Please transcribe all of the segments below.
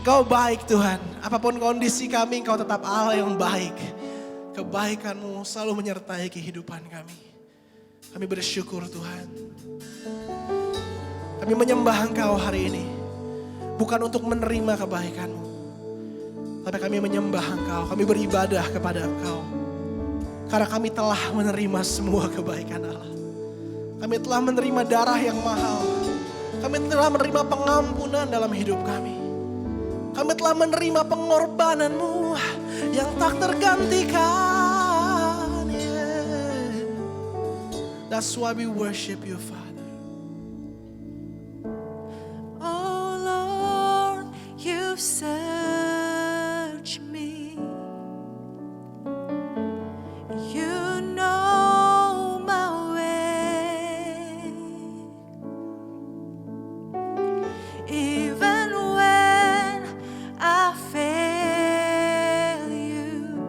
Engkau baik Tuhan. Apapun kondisi kami, Engkau tetap Allah yang baik. Kebaikan-Mu selalu menyertai kehidupan kami. Kami bersyukur Tuhan. Kami menyembah Engkau hari ini. Bukan untuk menerima kebaikan-Mu. Tapi kami menyembah Engkau. Kami beribadah kepada Engkau. Karena kami telah menerima semua kebaikan Allah. Kami telah menerima darah yang mahal. Kami telah menerima pengampunan dalam hidup kami. Kami telah menerima pengorbanan-Mu yang tak tergantikan. Yeah. That's why we worship You, Father. Oh Lord, You've searched me. You know my way. Even when I fail You,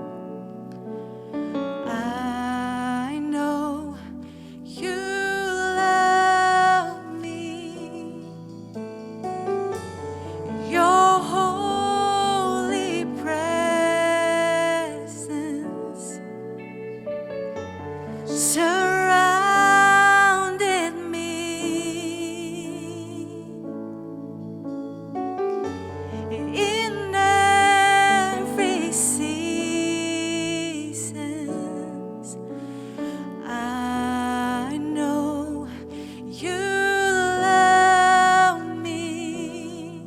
I know You love me. Your holy presence surrounded me. In every seasons, I know You love me.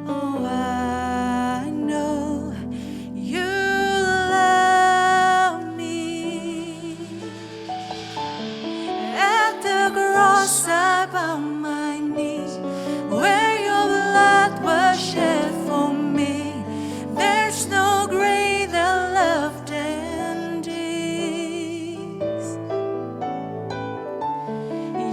Oh, I know You love me. At the cross I bow my knees, where Your blood was shed for me. There's no greater love than this.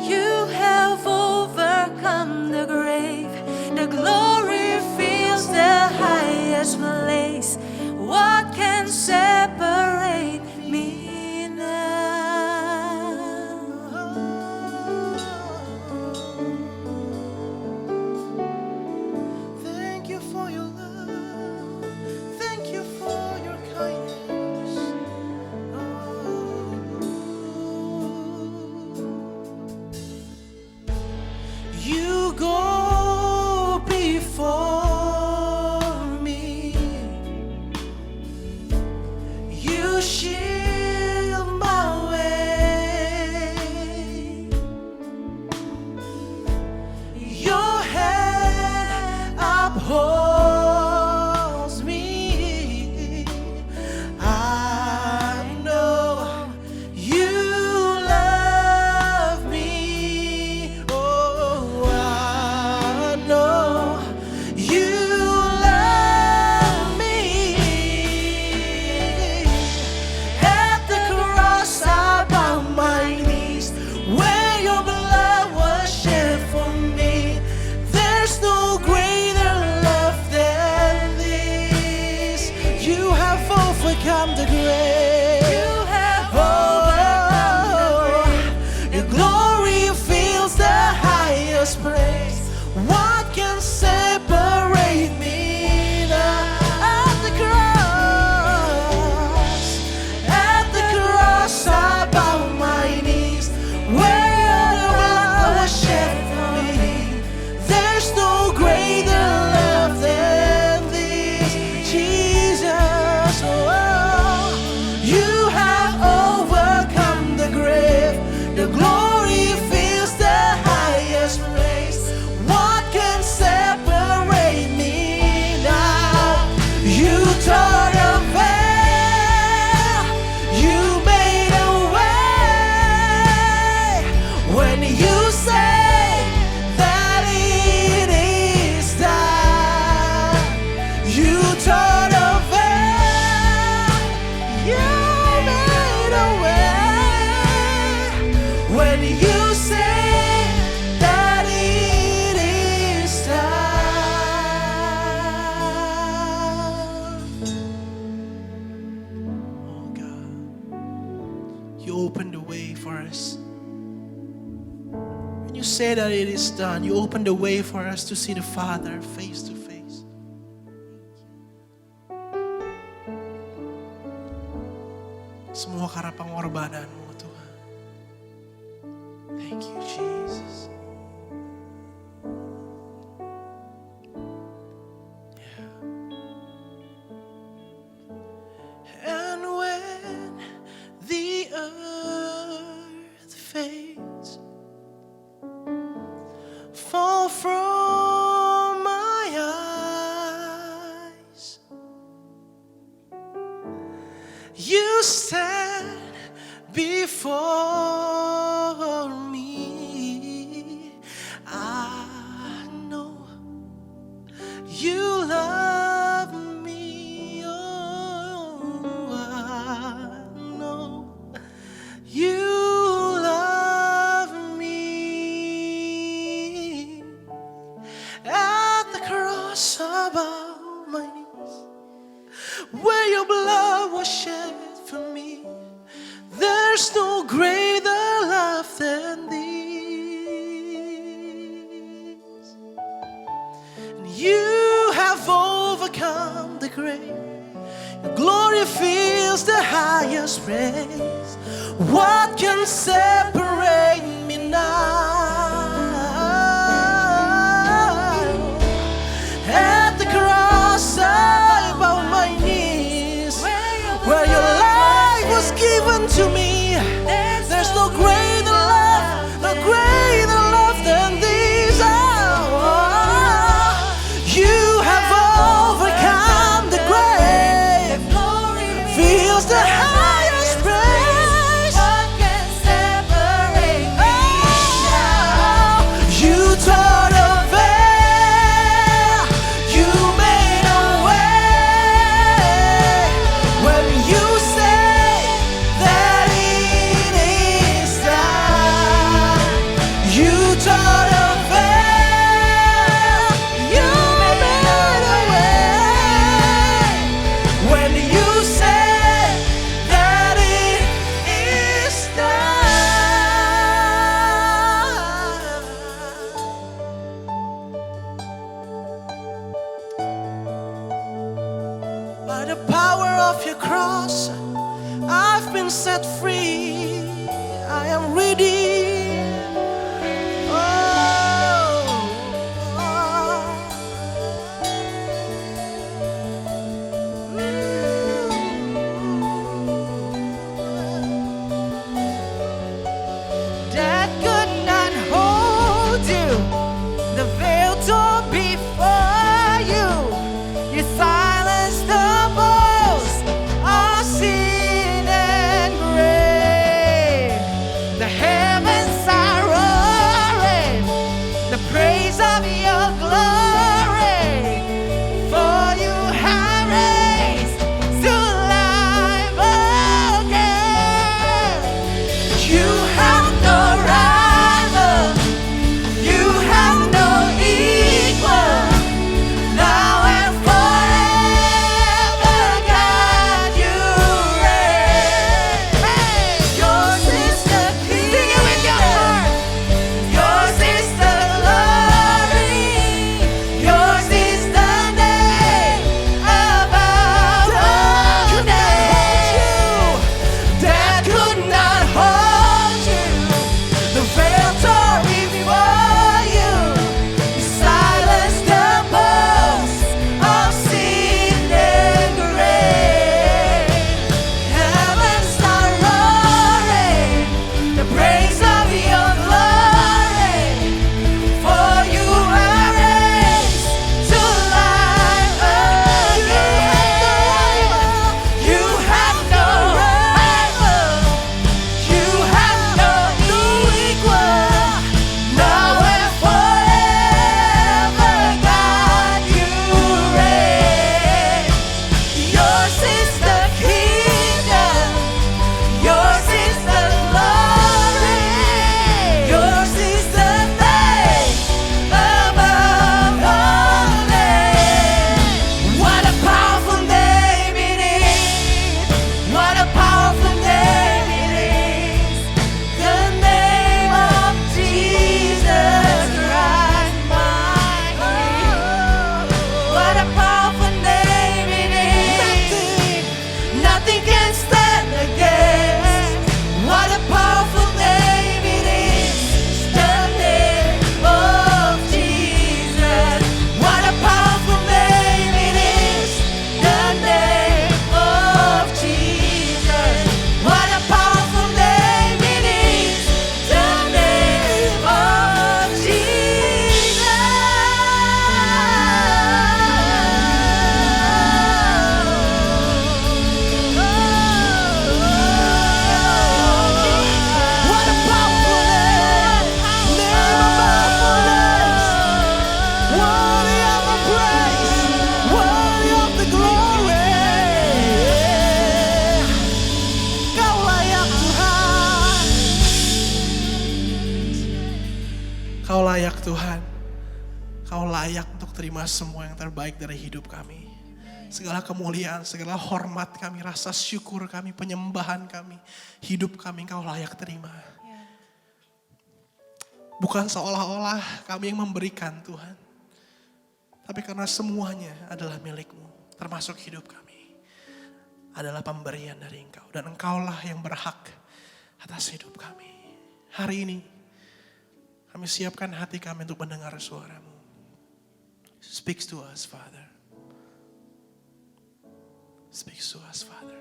You have overcome the grave. The glory fills the highest place. What can separate me now? Thank You for Your love. Thank You for Your kindness. You go before me. You shield my way. Your hand upholds me. I know You love me. Oh, I know You love me. At the cross I bow my knees, where Your blood was shed for me. There's no greater love than this. You have overcome the grave. You have overcome the grave. Your glory fills the highest place. What can separate me now? At the cross I bow my knees, where Your blood was shed for me. There's no greater love than this, Jesus. Oh, You have overcome the grave. Your glory fills the highest place. What can separate me now? You tore the veil. You made a way. When You say that it is done, You tore the veil. You made a way. When You say that it is done. Oh God, You opened the way for us. When You say that it is done, You opened the way for us to see the Father face to face. Semua karena pengorbananmu Tuhan. Thank you Jesus. Yeah. And when the earth fades, fall from my eyes, you stand before me. I know you love me. Oh, I know you love me. At the cross above my knees, where your blood was shed for me, there's no greater love than this. And you have overcome the grave. Your glory fills the highest praise. What can separate me now? At the cross I bow my knees, where your life was given to me. There's no greater love, no greater love than this. Oh, you have overcome the grave, feels the highest praise. What can separate me now? You tore the veil, you made a way when you say that it is done. You tore the veil, you made a way when you say that it is done. By the power of your cross, I've been set free. I am redeemed. That could not hold you. The veil tore before you. You silenced the boast of sin and grave. The heaven terima semua yang terbaik dari hidup kami. Segala kemuliaan, segala hormat kami, rasa syukur kami, penyembahan kami, hidup kami Engkau layak terima. Bukan seolah-olah kami yang memberikan Tuhan. Tapi karena semuanya adalah milik-Mu, termasuk hidup kami. Adalah pemberian dari Engkau. Dan Engkaulah yang berhak atas hidup kami. Hari ini kami siapkan hati kami untuk mendengar suara-Mu. Speak to us, Father. Speak to us, Father.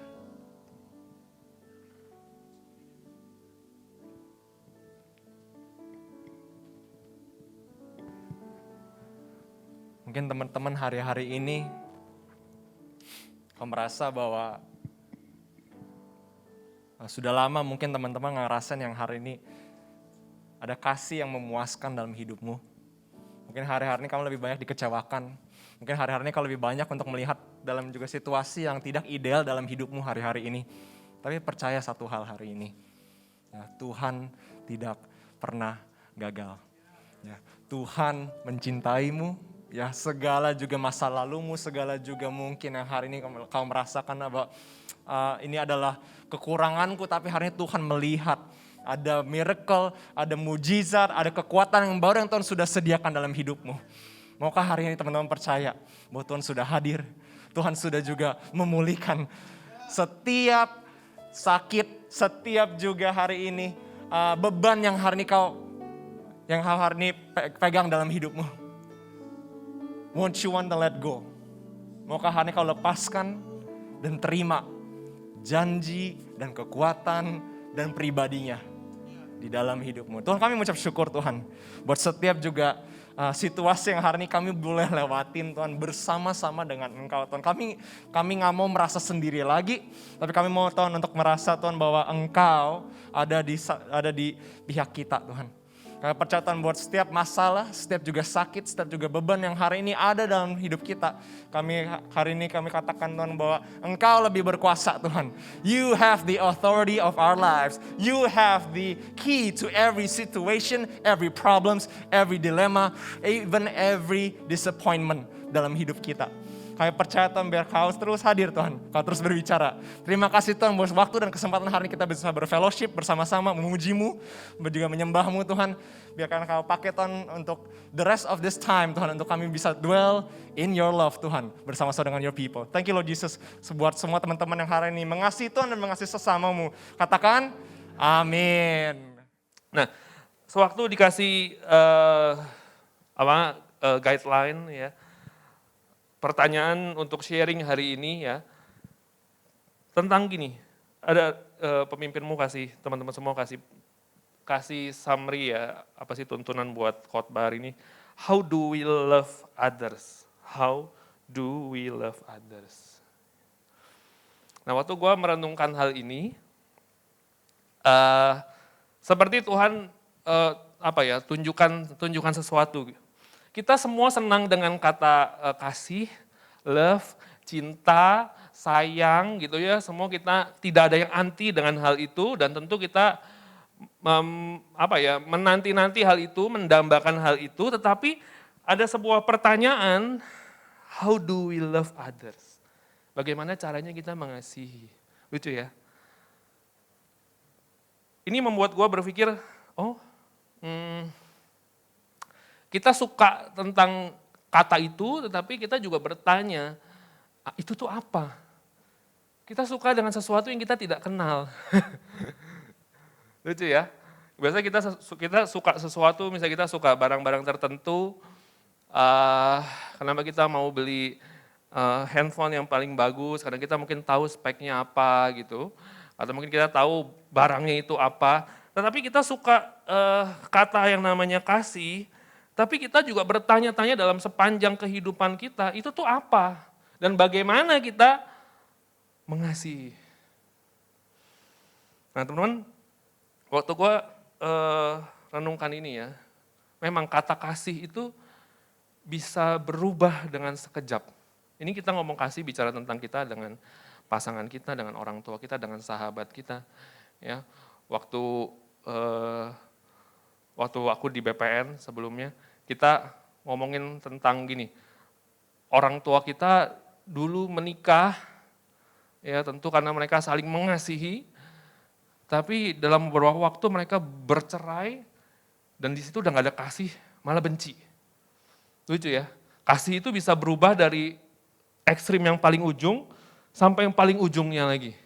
Mungkin teman-teman hari-hari ini kau merasa bahwa sudah lama mungkin teman-teman ngerasain yang hari ini ada kasih yang memuaskan dalam hidupmu. Mungkin hari-hari ini kamu lebih banyak dikecewakan. Mungkin hari-hari ini kau lebih banyak untuk melihat dalam juga situasi yang tidak ideal dalam hidupmu hari-hari ini. Tapi percaya satu hal hari ini. Ya, Tuhan tidak pernah gagal. Ya, Tuhan mencintaimu. Ya, segala juga masa lalumu, segala juga mungkin yang hari ini kau merasakan bahwa ini adalah kekuranganku, tapi hari ini Tuhan melihat ada miracle, ada mujizat, ada kekuatan yang baru yang Tuhan sudah sediakan dalam hidupmu. Maukah hari ini teman-teman percaya bahwa Tuhan sudah hadir, Tuhan sudah juga memulihkan setiap sakit, setiap juga hari ini beban yang hari ini hari ini pegang dalam hidupmu. Won't you want to let go? Maukah hari ini kau lepaskan dan terima janji dan kekuatan dan pribadinya di dalam hidupmu. Tuhan, kami mengucap syukur Tuhan buat setiap juga situasi yang hari ini kami boleh lewatin Tuhan bersama-sama dengan Engkau Tuhan. Kami gak mau merasa sendiri lagi, tapi kami mau Tuhan untuk merasa Tuhan bahwa Engkau ada di pihak kita Tuhan. Kami percaya Tuhan buat setiap masalah, setiap juga sakit, setiap juga beban yang hari ini ada dalam hidup kita. Hari ini kami katakan Tuhan bahwa Engkau lebih berkuasa Tuhan. You have the authority of our lives. You have the key to every situation, every problems, every dilemma, even every disappointment dalam hidup kita. Kami percaya Tuhan biar Kau terus hadir Tuhan, Kau terus berbicara. Terima kasih Tuhan buat waktu dan kesempatan hari ini kita bisa berfellowship bersama-sama, memuji-Mu, juga menyembah-Mu Tuhan. Biarkan Kau pakai Tuhan untuk the rest of this time Tuhan, untuk kami bisa dwell in your love Tuhan, bersama-sama dengan your people. Thank you Lord Jesus, buat semua teman-teman yang hari ini mengasihi Tuhan dan mengasihi sesama-Mu. Katakan, amin. Nah, sewaktu dikasih guideline ya, pertanyaan untuk sharing hari ini ya, tentang gini, ada pemimpinmu kasih, teman-teman semua kasih summary ya, apa sih tuntunan buat khotbah hari ini. How do we love others? How do we love others? Nah, waktu gue merenungkan hal ini, seperti Tuhan tunjukkan sesuatu. Kita semua senang dengan kata kasih, love, cinta, sayang gitu ya. Semua kita tidak ada yang anti dengan hal itu dan tentu kita menanti-nanti hal itu, mendambakan hal itu. Tetapi ada sebuah pertanyaan, how do we love others? Bagaimana caranya kita mengasihi? Lucu ya. Ini membuat gue berpikir, kita suka tentang kata itu, tetapi kita juga bertanya, itu tuh apa? Kita suka dengan sesuatu yang kita tidak kenal. Lucu ya? Biasanya kita suka sesuatu, misalnya kita suka barang-barang tertentu, kenapa kita mau beli handphone yang paling bagus, karena kita mungkin tahu speknya apa gitu, atau mungkin kita tahu barangnya itu apa, tetapi kita suka kata yang namanya kasih, tapi kita juga bertanya-tanya dalam sepanjang kehidupan kita, itu tuh apa? Dan bagaimana kita mengasihi? Nah teman-teman, waktu gue renungkan ini ya, memang kata kasih itu bisa berubah dengan sekejap. Ini kita ngomong kasih bicara tentang kita dengan pasangan kita, dengan orang tua kita, dengan sahabat kita. Ya, waktu aku di BPN sebelumnya, kita ngomongin tentang gini, orang tua kita dulu menikah, ya tentu karena mereka saling mengasihi, tapi dalam beberapa waktu mereka bercerai, dan di situ udah gak ada kasih, malah benci. Lucu ya, kasih itu bisa berubah dari ekstrim yang paling ujung, sampai yang paling ujungnya lagi.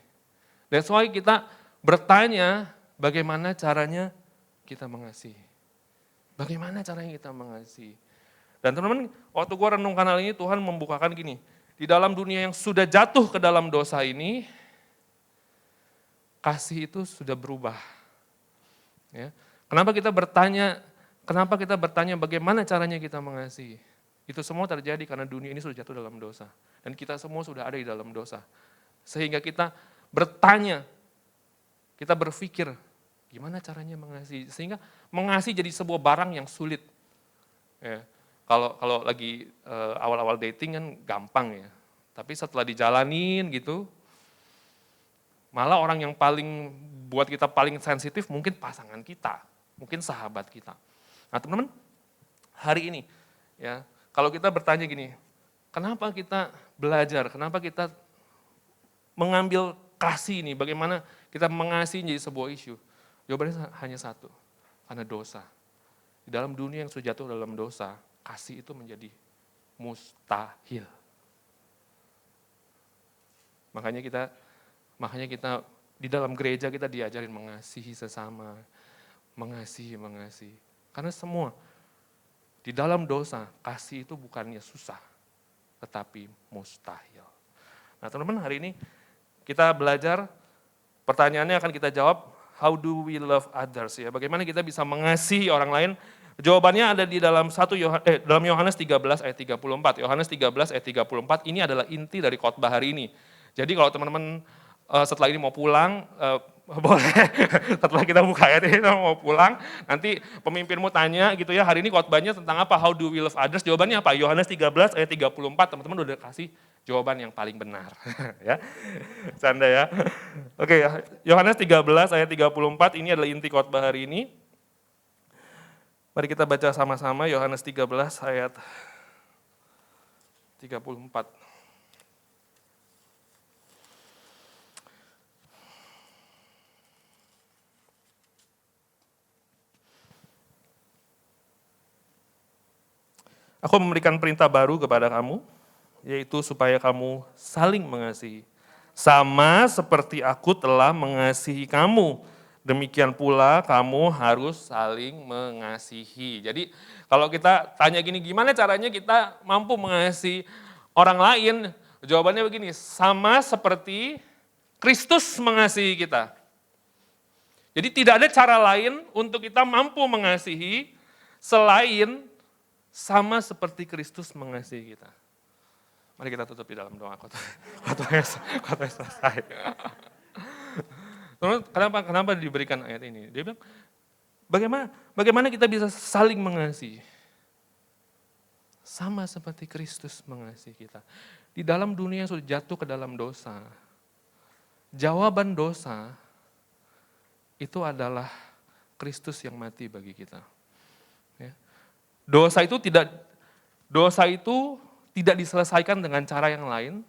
That's why kita bertanya, bagaimana caranya kita mengasihi. Bagaimana caranya kita mengasihi. Dan teman-teman, waktu gue renungkan hal ini, Tuhan membukakan gini, di dalam dunia yang sudah jatuh ke dalam dosa ini, kasih itu sudah berubah. Ya. Kenapa kita bertanya bagaimana caranya kita mengasihi? Itu semua terjadi karena dunia ini sudah jatuh dalam dosa. Dan kita semua sudah ada di dalam dosa. Sehingga kita bertanya, kita berpikir, gimana caranya mengasihi? Sehingga mengasihi jadi sebuah barang yang sulit. Ya. Kalau lagi awal-awal dating kan gampang ya. Tapi setelah dijalanin gitu, malah orang yang paling buat kita paling sensitif mungkin pasangan kita, mungkin sahabat kita. Nah teman-teman, hari ini ya, kalau kita bertanya gini, kenapa kita belajar, kenapa kita mengambil kasih ini, bagaimana kita mengasihi jadi sebuah isu? Jawabannya hanya satu, karena dosa. Di dalam dunia yang sudah jatuh dalam dosa, kasih itu menjadi mustahil. Makanya kita di dalam gereja kita diajarin mengasihi sesama, mengasihi. Karena semua di dalam dosa, kasih itu bukannya susah, tetapi mustahil. Nah teman-teman, hari ini kita belajar, pertanyaannya akan kita jawab, how do we love others? Ya, bagaimana kita bisa mengasihi orang lain? Jawabannya ada di dalam dalam Yohanes 13 ayat 34. Yohanes 13 ayat 34 ini adalah inti dari khotbah hari ini. Jadi kalau teman-teman setelah ini mau pulang, boleh setelah kita buka ayat ini mau pulang, nanti pemimpinmu tanya gitu ya, hari ini khotbahnya tentang apa? How do we love others? Jawabannya apa? Yohanes 13 ayat 34, teman-teman udah kasih jawaban yang paling benar. Ya, canda ya. Oke, Yohanes 13 ayat 34 ini adalah inti khotbah hari ini. Mari kita baca sama-sama Yohanes 13 ayat 34. Aku memberikan perintah baru kepada kamu, yaitu supaya kamu saling mengasihi. Sama seperti aku telah mengasihi kamu, demikian pula kamu harus saling mengasihi. Jadi kalau kita tanya gini, gimana caranya kita mampu mengasihi orang lain? Jawabannya begini, sama seperti Kristus mengasihi kita. Jadi tidak ada cara lain untuk kita mampu mengasihi selain sama seperti Kristus mengasihi kita. Mari kita tutup di dalam doa, khotbahnya selesai. Kenapa diberikan ayat ini? Dia bilang, bagaimana kita bisa saling mengasihi? Sama seperti Kristus mengasihi kita. Di dalam dunia yang sudah jatuh ke dalam dosa, jawaban dosa itu adalah Kristus yang mati bagi kita. Ya. Dosa itu tidak diselesaikan dengan cara yang lain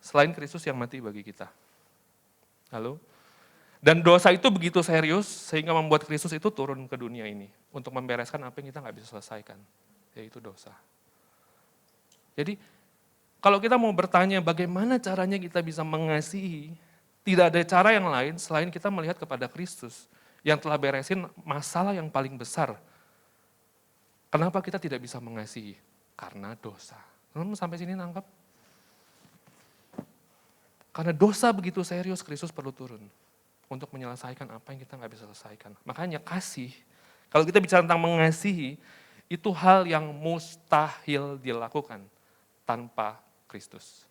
selain Kristus yang mati bagi kita. Halo? Dan dosa itu begitu serius sehingga membuat Kristus itu turun ke dunia ini untuk membereskan apa yang kita nggak bisa selesaikan, yaitu dosa. Jadi kalau kita mau bertanya bagaimana caranya kita bisa mengasihi, tidak ada cara yang lain selain kita melihat kepada Kristus yang telah beresin masalah yang paling besar. Kenapa kita tidak bisa mengasihi? Karena dosa. Teman-teman sampai sini nangkap? Karena dosa begitu serius, Kristus perlu turun untuk menyelesaikan apa yang kita nggak bisa selesaikan. Makanya kasih, kalau kita bicara tentang mengasihi, itu hal yang mustahil dilakukan tanpa Kristus.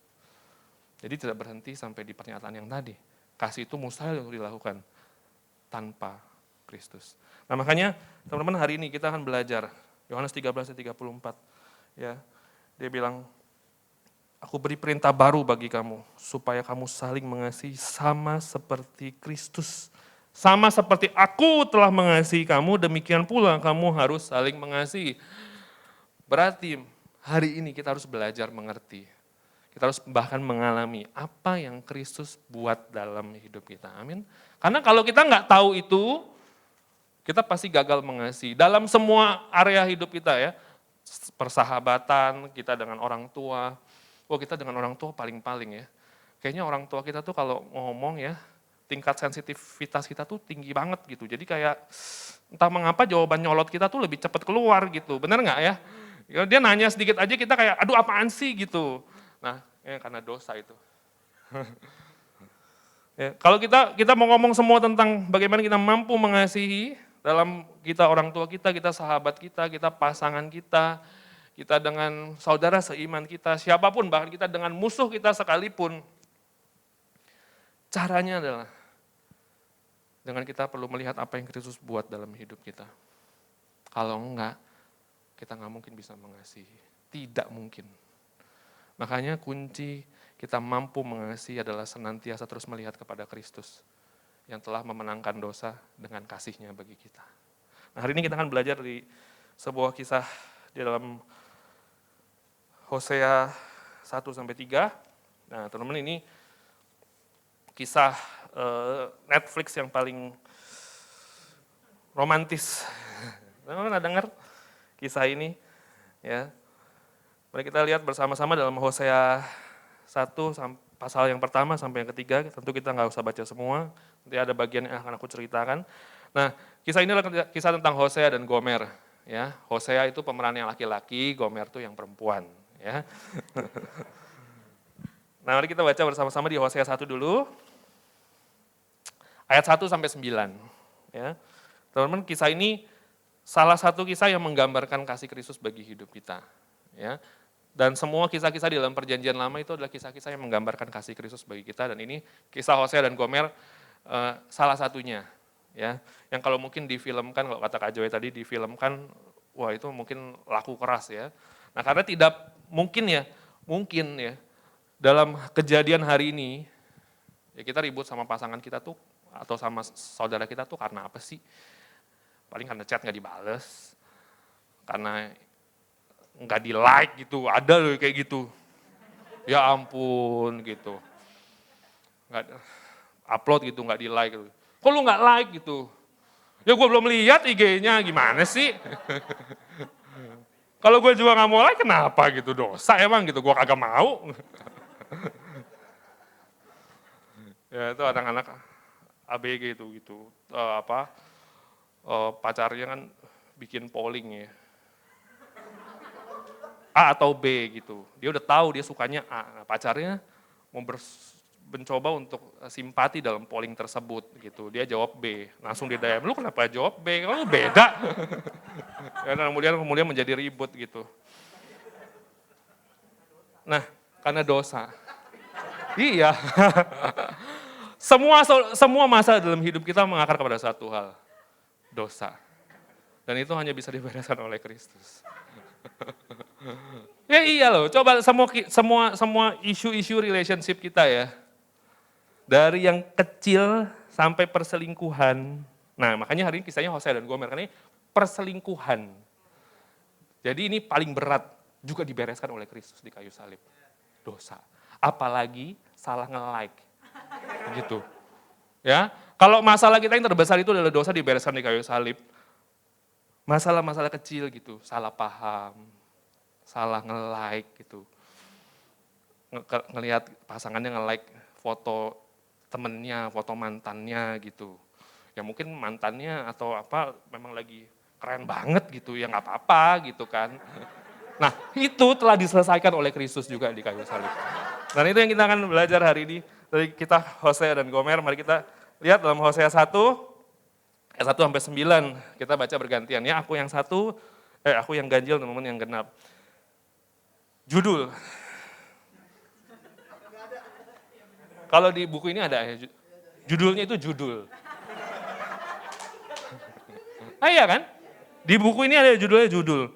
Jadi tidak berhenti sampai di pernyataan yang tadi. Kasih itu mustahil untuk dilakukan tanpa Kristus. Nah makanya teman-teman hari ini kita akan belajar, Yohanes 13 ayat 34. Ya, dia bilang, aku beri perintah baru bagi kamu, supaya kamu saling mengasihi sama seperti Kristus. Sama seperti aku telah mengasihi kamu, demikian pula kamu harus saling mengasihi. Berarti hari ini kita harus belajar mengerti. Kita harus bahkan mengalami apa yang Kristus buat dalam hidup kita. Amin. Karena kalau kita nggak tahu itu, kita pasti gagal mengasihi. Dalam semua area hidup kita ya, persahabatan, kita dengan orang tua. Kita dengan orang tua paling-paling ya. Kayaknya orang tua kita tuh kalau ngomong ya, tingkat sensitivitas kita tuh tinggi banget gitu. Jadi kayak entah mengapa jawaban nyolot kita tuh lebih cepat keluar gitu. Bener nggak ya? Dia nanya sedikit aja kita kayak, aduh apaan sih gitu. Nah, karena dosa itu. Ya, kalau kita mau ngomong semua tentang bagaimana kita mampu mengasihi dalam kita orang tua kita sahabat kita pasangan kita dengan saudara seiman kita, siapapun, bahkan kita dengan musuh kita sekalipun. Caranya adalah dengan kita perlu melihat apa yang Kristus buat dalam hidup kita. Kalau enggak, kita nggak mungkin bisa mengasihi. Tidak mungkin. Makanya kunci kita mampu mengasihi adalah senantiasa terus melihat kepada Kristus yang telah memenangkan dosa dengan kasih-Nya bagi kita. Nah, hari ini kita akan belajar di sebuah kisah di dalam Hosea 1-3. Nah, teman-teman, ini kisah Netflix yang paling romantis. Teman-teman pernah dengar kisah ini? Ya. Mari kita lihat bersama-sama dalam Hosea 1 pasal yang pertama sampai yang ketiga. Tentu kita nggak usah baca semua, nanti ada bagian yang akan aku ceritakan. Nah, kisah ini adalah kisah tentang Hosea dan Gomer. Ya, Hosea itu pemeran yang laki-laki, Gomer itu yang perempuan. Ya. Nah, mari kita baca bersama-sama di Hosea 1 dulu. Ayat 1 sampai 9. Ya. Teman-teman, kisah ini salah satu kisah yang menggambarkan kasih Kristus bagi hidup kita. Ya. Dan semua kisah-kisah di dalam perjanjian lama itu adalah kisah-kisah yang menggambarkan kasih Kristus bagi kita. Dan ini kisah Hosea dan Gomer salah satunya. Ya. Yang kalau mungkin difilmkan, kalau kata Kak Joy tadi difilmkan, wah itu mungkin laku keras ya. Nah, karena tidak mungkin ya, dalam kejadian hari ini, ya kita ribut sama pasangan kita tuh, atau sama saudara kita tuh karena apa sih? Paling karena chat nggak dibales, karena nggak di like gitu, ada loh kayak gitu. Ya ampun gitu, nggak upload gitu nggak di like. Gitu. Kok lu nggak like gitu? Ya gue belum lihat IG-nya, gimana sih? Kalau gue juga nggak mau like, kenapa gitu? Dosa emang gitu, gue kagak mau. Ya itu anak-anak ABG itu gitu, pacarnya kan bikin polling ya. A atau B gitu. Dia udah tahu dia sukanya A. Nah, pacarnya mau mencoba untuk simpati dalam polling tersebut gitu. Dia jawab B. Langsung dia DM, lu kenapa jawab B? Kalau beda. Ya, kemudian menjadi ribut gitu. Nah, karena dosa. Iya. Semua masalah dalam hidup kita mengakar kepada satu hal. Dosa. Dan itu hanya bisa dibereskan oleh Kristus. Ya iya loh, coba semua isu-isu relationship kita ya. Dari yang kecil sampai perselingkuhan. Nah, makanya hari ini kisahnya Hosea dan Gomer, karena ini perselingkuhan. Jadi ini paling berat juga dibereskan oleh Kristus di kayu salib. Dosa. Apalagi salah nge-like. Begitu. Ya, kalau masalah kita yang terbesar itu adalah dosa dibereskan di kayu salib. Masalah-masalah kecil gitu, salah paham, salah nge-like gitu. Ngelihat pasangannya nge-like foto temennya, foto mantannya gitu. Ya mungkin mantannya atau apa memang lagi keren banget gitu, ya nggak apa-apa gitu kan. Nah itu telah diselesaikan oleh Kristus juga di kayu salib. Dan itu yang kita akan belajar hari ini dari kita Hosea dan Gomer. Mari kita lihat dalam Hosea 1, ayat 1 sampai 9. Kita baca bergantian ya, aku yang ganjil, teman-teman yang genap. Judul. Kalau di buku ini ada ya, judulnya itu judul. Ah iya kan? Di buku ini ada judulnya judul.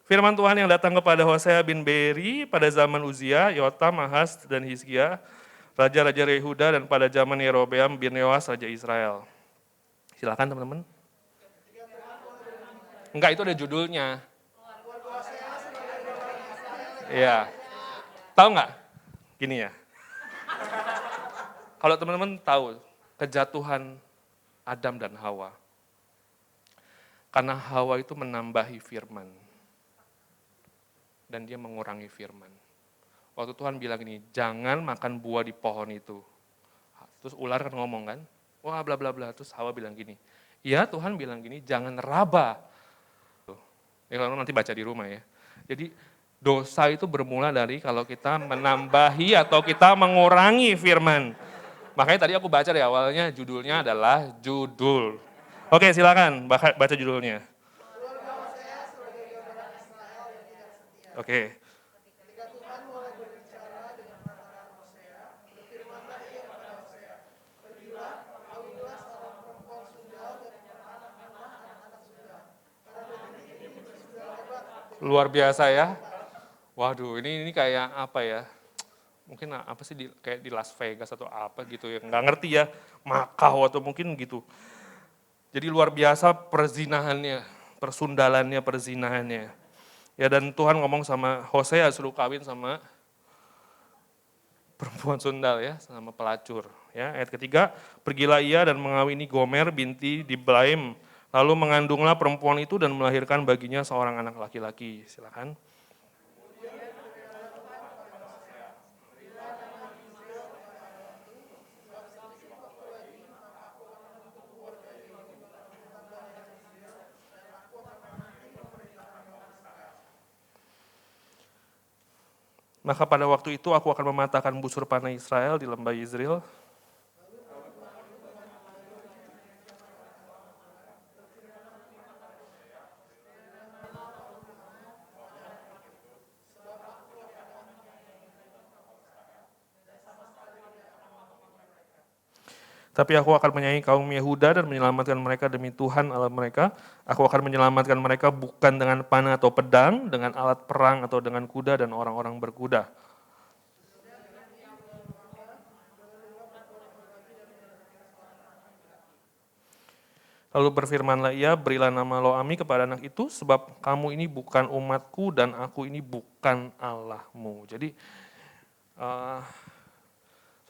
Firman Tuhan yang datang kepada Hosea bin Beeri pada zaman Uzia, Yotam, Ahaz, dan Hizkia, raja-raja Yehuda, dan pada zaman Yerobeam bin Yoas, raja Israel. Silakan teman-teman. Enggak, itu ada judulnya. Iya. Tahu nggak? Gini ya. Kalau teman-teman tahu kejatuhan Adam dan Hawa. Karena Hawa itu menambahi firman. Dan dia mengurangi firman. Waktu Tuhan bilang gini, jangan makan buah di pohon itu. Terus ular kan ngomong kan, wah bla bla bla. Terus Hawa bilang gini, iya Tuhan bilang gini, jangan raba. Ya kalau nanti baca di rumah ya. Jadi dosa itu bermula dari kalau kita menambahi atau kita mengurangi firman. Makanya tadi aku baca di awalnya judulnya adalah judul. Oke silakan baca judulnya. Oke. Luar biasa ya. Waduh, ini kayak apa ya? Mungkin apa sih kayak di Las Vegas atau apa gitu ya. Nggak ngerti ya, Makau atau mungkin gitu. Jadi luar biasa perzinahannya, persundalannya, perzinahannya. Ya dan Tuhan ngomong sama Hosea suruh kawin sama perempuan sundal ya, sama pelacur. Ya, ayat ketiga, pergilah ia dan mengawini Gomer binti Diblaim. Lalu mengandunglah perempuan itu dan melahirkan baginya seorang anak laki-laki. Silakan. Maka pada waktu itu aku akan mematahkan busur panah Israel di lembah Yizreel. Tapi aku akan menyayangi kaum Yehuda dan menyelamatkan mereka demi Tuhan Allah mereka. Aku akan menyelamatkan mereka bukan dengan panah atau pedang, dengan alat perang atau dengan kuda dan orang-orang berkuda. Lalu berfirmanlah ia, berilah nama Lo-ami kepada anak itu, sebab kamu ini bukan umatku dan aku ini bukan Allahmu. Jadi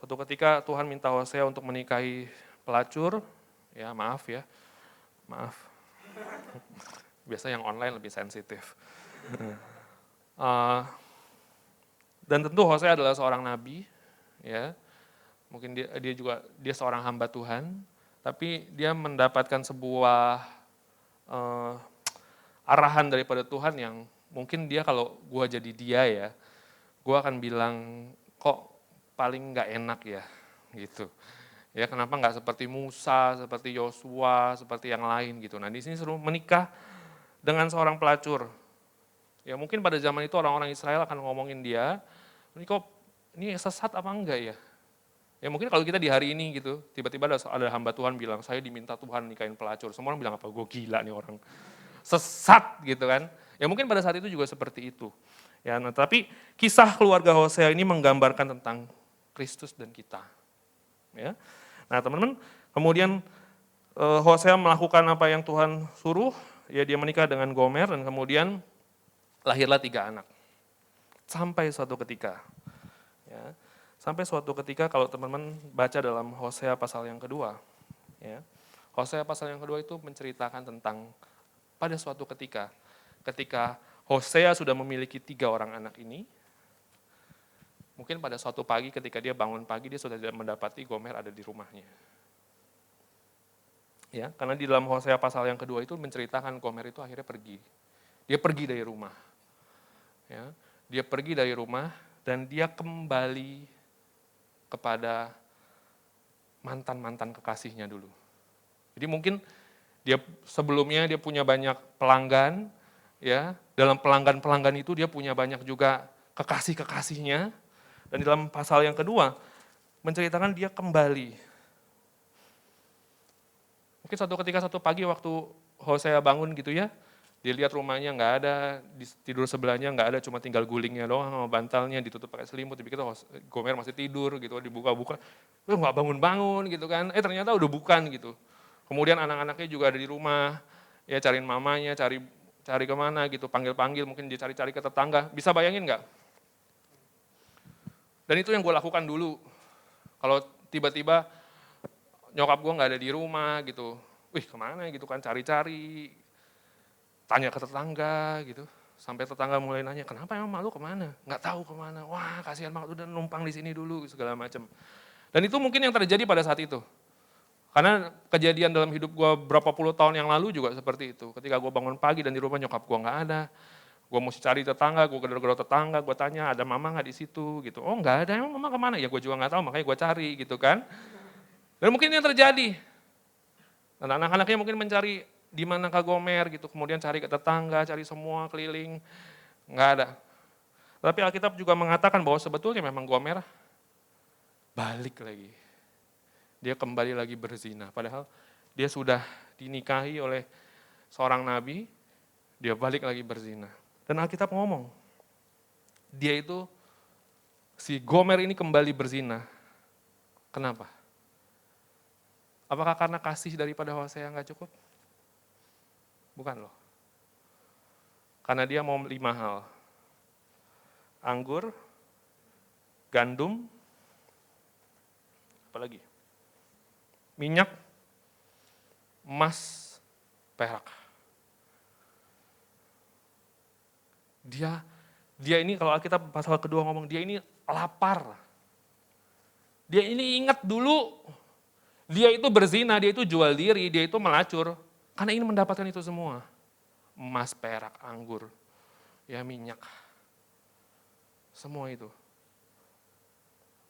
suatu ketika Tuhan minta Hosea untuk menikahi pelacur, ya maaf. Biasa yang online lebih sensitif. Dan tentu Hosea adalah seorang nabi, ya. Mungkin dia seorang hamba Tuhan, tapi dia mendapatkan sebuah arahan daripada Tuhan yang mungkin dia kalau gua jadi dia ya, gua akan bilang kok paling nggak enak ya, gitu. Ya kenapa nggak seperti Musa, seperti Yosua, seperti yang lain gitu. Nah di sini suruh menikah dengan seorang pelacur. Ya mungkin pada zaman itu orang-orang Israel akan ngomongin dia, ini sesat apa enggak ya? Ya mungkin kalau kita di hari ini gitu, tiba-tiba ada hamba Tuhan bilang, saya diminta Tuhan nikahin pelacur. Semua orang bilang apa, gue gila nih orang. Sesat gitu kan. Ya mungkin pada saat itu juga seperti itu. Ya, nah, tapi kisah keluarga Hosea ini menggambarkan tentang Kristus dan kita. Ya. Nah teman-teman, kemudian Hosea melakukan apa yang Tuhan suruh, ya dia menikah dengan Gomer dan kemudian lahirlah 3 anak. Sampai suatu ketika, ya, kalau teman-teman baca dalam Hosea pasal yang kedua, ya, Hosea pasal yang kedua itu menceritakan tentang pada suatu ketika Hosea sudah memiliki 3 orang anak ini, mungkin pada suatu pagi ketika dia bangun pagi, dia sudah tidak mendapati Gomer ada di rumahnya. Ya, karena di dalam Hosea pasal yang kedua itu menceritakan Gomer itu akhirnya pergi. Dia pergi dari rumah. Ya, dia pergi dari rumah dan dia kembali kepada mantan-mantan kekasihnya dulu. Jadi mungkin sebelumnya dia punya banyak pelanggan, ya. Dalam pelanggan-pelanggan itu dia punya banyak juga kekasih-kekasihnya. Dan di dalam pasal yang kedua menceritakan dia kembali. Mungkin satu pagi waktu Hosea bangun gitu ya, dia lihat rumahnya nggak ada, tidur sebelahnya nggak ada, cuma tinggal gulingnya doang sama bantalnya, ditutup pakai selimut, dipikir Gomer masih tidur gitu, dibuka-buka, nggak bangun-bangun gitu kan, ternyata udah bukan gitu. Kemudian anak-anaknya juga ada di rumah, ya cariin mamanya, cari kemana gitu, panggil-panggil, mungkin dia cari-cari ke tetangga. Bisa bayangin nggak? Dan itu yang gue lakukan dulu. Kalau tiba-tiba nyokap gue nggak ada di rumah gitu, wih kemana gitu kan, cari-cari, tanya ke tetangga gitu. Sampai tetangga mulai nanya, kenapa emang malu kemana? Nggak tahu kemana, wah kasihan banget udah numpang di sini dulu, segala macam. Dan itu mungkin yang terjadi pada saat itu. Karena kejadian dalam hidup gue berapa puluh tahun yang lalu juga seperti itu. Ketika gue bangun pagi dan di rumah nyokap gue nggak ada, gue mesti cari tetangga, gue gedor-gedor tetangga, gue tanya ada mama nggak di situ gitu. Oh nggak ada, emang mama kemana? Ya gue juga nggak tahu, makanya gue cari gitu kan. Dan mungkin ini yang terjadi. Dan anak-anaknya mungkin mencari di mana Kak Gomer gitu, kemudian cari ke tetangga, cari semua keliling, nggak ada. Tapi Alkitab juga mengatakan bahwa sebetulnya memang Gomer balik lagi. Dia kembali lagi berzina, padahal dia sudah dinikahi oleh seorang nabi, dia balik lagi berzina. Dan Alkitab ngomong, dia itu, si Gomer ini kembali berzina. Kenapa? Apakah karena kasih daripada Hosea nggak cukup? Bukan loh. Karena dia mau 5 hal. Anggur, gandum, apa lagi? Minyak, emas, perak. Dia ini kalau Alkitab pasal kedua ngomong, dia ini lapar. Dia ini ingat dulu, dia itu berzina, dia itu jual diri, dia itu melacur. Karena ingin mendapatkan itu semua. Emas, perak, anggur, ya minyak. Semua itu.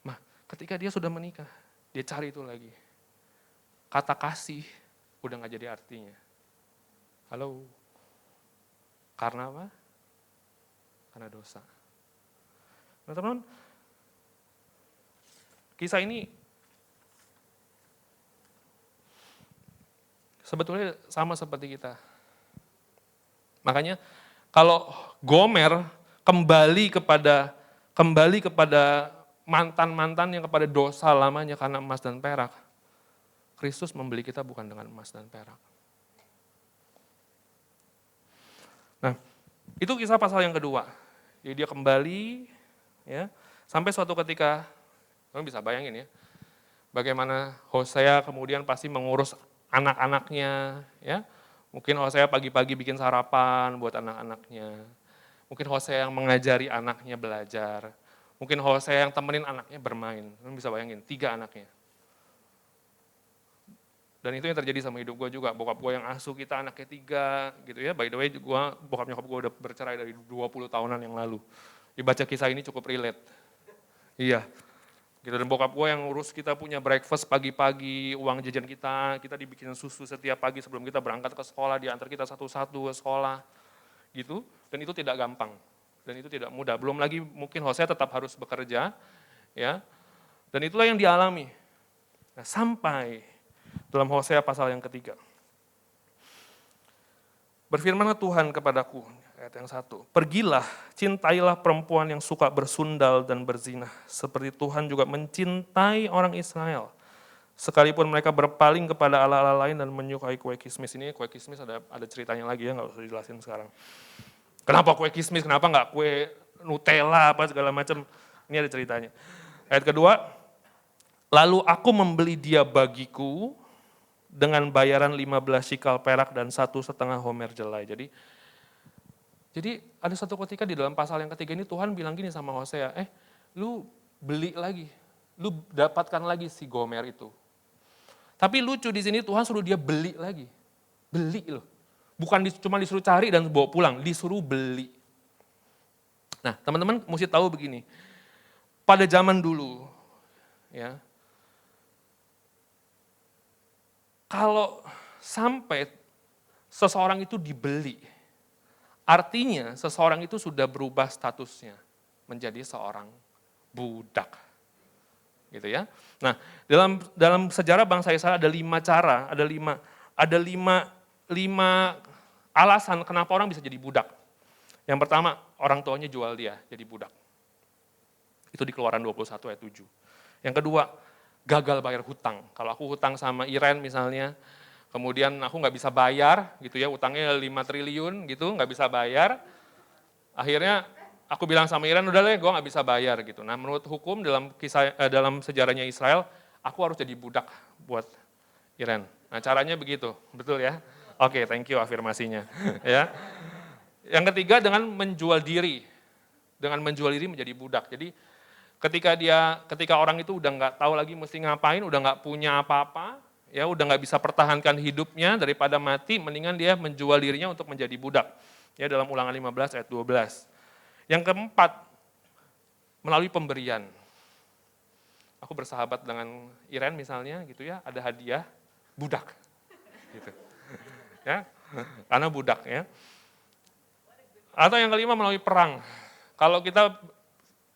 Nah, ketika dia sudah menikah, dia cari itu lagi. Kata kasih udah gak jadi artinya. Halo? Karena apa? Karena dosa. Nah teman-teman, kisah ini sebetulnya sama seperti kita. Makanya kalau Gomer kembali kepada mantan-mantan yang kepada dosa lamanya karena emas dan perak, Kristus membeli kita bukan dengan emas dan perak. Nah, itu kisah pasal yang kedua. Jadi dia kembali, ya, sampai suatu ketika, kamu bisa bayangin ya, bagaimana Hosea kemudian pasti mengurus anak-anaknya, ya. Mungkin Hosea pagi-pagi bikin sarapan buat anak-anaknya. Mungkin Hosea yang mengajari anaknya belajar. Mungkin Hosea yang temenin anaknya bermain. Kamu bisa bayangin, 3 anaknya. Dan itu yang terjadi sama hidup gue juga. Bokap gue yang asuh kita anaknya 3 gitu ya. By the way, bokap nyokap gue udah bercerai dari 20 tahunan yang lalu. Dibaca kisah ini cukup relate. Iya. Gitu, dan bokap gue yang urus kita punya breakfast pagi-pagi, uang jajan kita dibikin susu setiap pagi sebelum kita berangkat ke sekolah, diantar kita satu-satu ke sekolah. Gitu, dan itu tidak gampang. Dan itu tidak mudah. Belum lagi mungkin Hosea tetap harus bekerja. Ya. Dan itulah yang dialami. Nah, sampai dalam Hosea pasal yang ketiga. Berfirmanlah Tuhan kepadaku, ayat yang 1, pergilah, cintailah perempuan yang suka bersundal dan berzina, seperti Tuhan juga mencintai orang Israel. Sekalipun mereka berpaling kepada allah-allah lain dan menyukai kue kismis. Ini kue kismis ada ceritanya lagi ya, nggak usah dijelasin sekarang. Kenapa kue kismis, kenapa nggak kue Nutella, apa segala macam. Ini ada ceritanya. Ayat kedua, lalu aku membeli dia bagiku, dengan bayaran 15 shikal perak dan 1,5 homer jelai. Jadi ada satu ketika di dalam pasal yang ketiga ini Tuhan bilang gini sama Hosea, lu beli lagi, lu dapatkan lagi si Gomer itu. Tapi lucu di sini Tuhan suruh dia beli lagi, beli loh. Bukan cuma disuruh cari dan bawa pulang, disuruh beli. Nah teman-teman mesti tahu begini, pada zaman dulu, ya, kalau sampai seseorang itu dibeli, artinya seseorang itu sudah berubah statusnya menjadi seorang budak. Gitu ya. Nah, dalam sejarah bangsa Israel ada 5 cara, ada 5 alasan kenapa orang bisa jadi budak. Yang pertama, orang tuanya jual dia jadi budak. Itu di Keluaran 21 ayat 7. Yang kedua, gagal bayar hutang. Kalau aku hutang sama Iren misalnya, kemudian aku nggak bisa bayar gitu ya, utangnya 5 triliun gitu, nggak bisa bayar. Akhirnya aku bilang sama Iren, udah deh gue nggak bisa bayar gitu. Nah menurut hukum dalam sejarahnya Israel, aku harus jadi budak buat Iren. Nah caranya begitu, betul ya? Oke, thank you afirmasinya. Ya. Yang ketiga dengan menjual diri. Dengan menjual diri menjadi budak. Jadi ketika orang itu udah nggak tahu lagi mesti ngapain, udah nggak punya apa-apa, ya udah nggak bisa pertahankan hidupnya daripada mati, mendingan dia menjual dirinya untuk menjadi budak. Ya dalam Ulangan 15 ayat 12. Yang keempat, melalui pemberian. Aku bersahabat dengan Iren misalnya gitu ya, ada hadiah budak. Gitu. Ya, karena budak ya. Atau yang kelima melalui perang. Kalau kita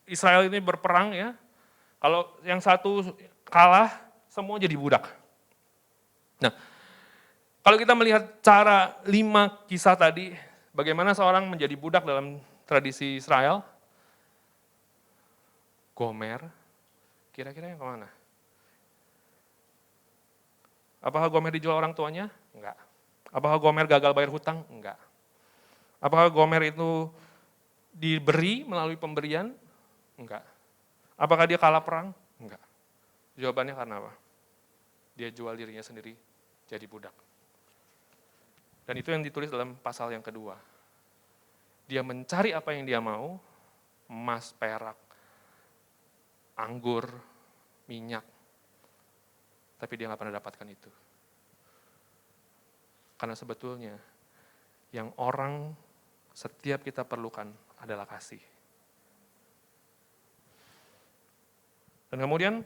Israel ini berperang ya, kalau yang satu kalah, semua jadi budak. Nah, kalau kita melihat cara 5 kisah tadi, bagaimana seorang menjadi budak dalam tradisi Israel, Gomer, kira-kira yang kemana? Apakah Gomer dijual orang tuanya? Enggak. Apakah Gomer gagal bayar hutang? Enggak. Apakah Gomer itu diberi melalui pemberian? Enggak. Apakah dia kalah perang? Enggak. Jawabannya karena apa? Dia jual dirinya sendiri jadi budak. Dan itu yang ditulis dalam pasal yang kedua. Dia mencari apa yang dia mau, emas, perak, anggur, minyak. Tapi dia nggak pernah dapatkan itu. Karena sebetulnya yang orang setiap kita perlukan adalah kasih. Dan kemudian,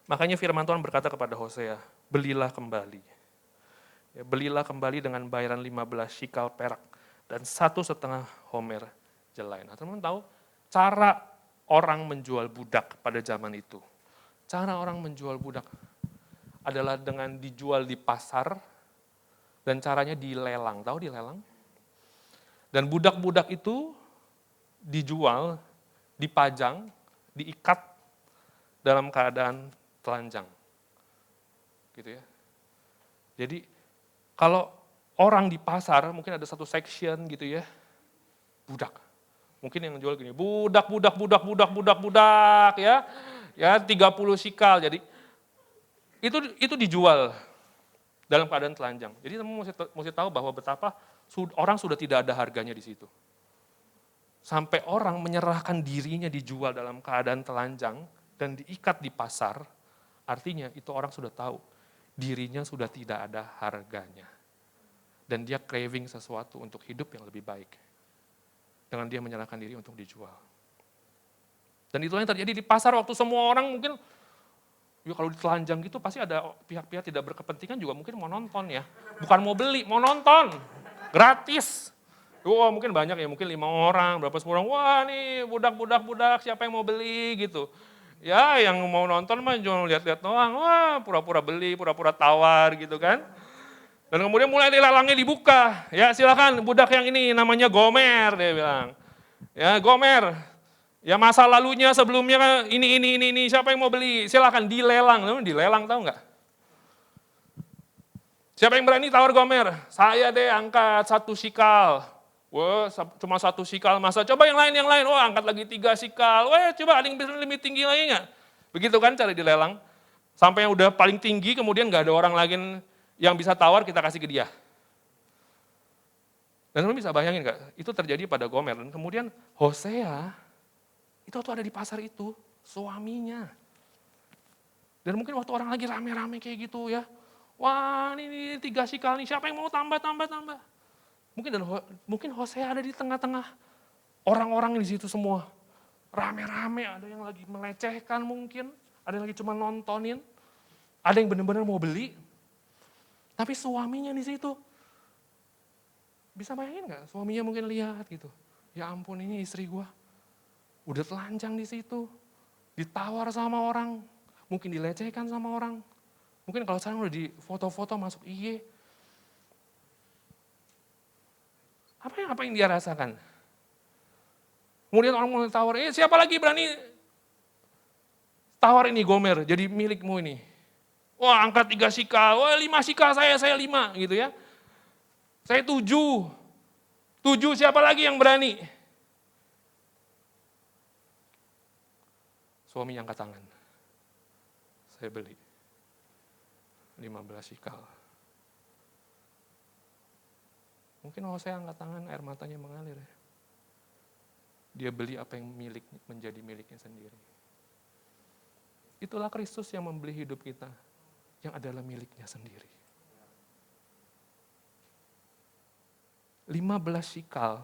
makanya firman Tuhan berkata kepada Hosea, belilah kembali. Ya, belilah kembali dengan bayaran 15 shikal perak dan 1,5 homer jelai. Nah, teman-teman tahu cara orang menjual budak pada zaman itu. Cara orang menjual budak adalah dengan dijual di pasar dan caranya dilelang. Tahu dilelang? Dan budak-budak itu dijual, dipajang, diikat dalam keadaan telanjang. Gitu ya. Jadi kalau orang di pasar mungkin ada satu section gitu ya, budak. Mungkin yang jual gini, budak ya. Ya 30 shikal. Jadi itu dijual dalam keadaan telanjang. Jadi teman mesti tahu bahwa betapa orang sudah tidak ada harganya di situ. Sampai orang menyerahkan dirinya dijual dalam keadaan telanjang dan diikat di pasar, artinya itu orang sudah tahu dirinya sudah tidak ada harganya. Dan dia craving sesuatu untuk hidup yang lebih baik. Dengan dia menyerahkan diri untuk dijual. Dan itulah yang terjadi di pasar waktu semua orang mungkin, ya kalau ditelanjang gitu pasti ada pihak-pihak tidak berkepentingan juga mungkin mau nonton ya. Bukan mau beli, mau nonton. Gratis. Wah mungkin banyak ya, mungkin 5 orang, berapa 10 orang. Wah nih budak, siapa yang mau beli gitu. Ya yang mau nonton mah cuma lihat-lihat doang. Wah pura-pura beli, pura-pura tawar gitu kan. Dan kemudian mulai lelangnya dibuka. Ya silakan budak yang ini namanya Gomer, dia bilang. Ya Gomer, ya masa lalunya sebelumnya kan ini, siapa yang mau beli? Silakan dilelang. Dilelang tahu nggak? Siapa yang berani tawar Gomer? Saya deh angkat 1 shikal. Wah cuma 1 shikal masa. Coba yang lain. Wah angkat lagi 3 shikal. Wah coba ada yang bisa lebih tinggi lagi nggak? Begitu kan cara dilelang. Sampai yang udah paling tinggi kemudian nggak ada orang lagi yang bisa tawar kita kasih ke dia. Dan lu bisa bayangin nggak? Itu terjadi pada Gomer. Dan kemudian Hosea itu tuh ada di pasar itu, suaminya. Dan mungkin waktu orang lagi rame-rame kayak gitu ya. Wah ini 3 shikal nih, siapa yang mau tambah. Mungkin Hosea ada di tengah-tengah orang-orang di situ semua. Rame-rame, ada yang lagi melecehkan mungkin, ada yang lagi cuma nontonin, ada yang benar-benar mau beli. Tapi suaminya di situ. Bisa bayangin nggak? Suaminya mungkin lihat gitu. Ya ampun ini istri gua. Udah telanjang di situ. Ditawar sama orang. Mungkin dilecehkan sama orang. Mungkin kalau sekarang udah di foto-foto masuk IG. Apa yang dia rasakan? Kemudian orang mulai tawar, siapa lagi berani tawar ini Gomer, jadi milikmu ini. Wah angkat 3 sikal, wah 5 sikal saya 5 gitu ya. Saya 7. 7 siapa lagi yang berani? Suami angkat tangan. Saya beli 15 sikal. Mungkin kalau saya angkat tangan air matanya mengalir ya. Dia beli apa yang menjadi miliknya sendiri. Itulah Kristus yang membeli hidup kita, yang adalah miliknya sendiri. 15 sikal,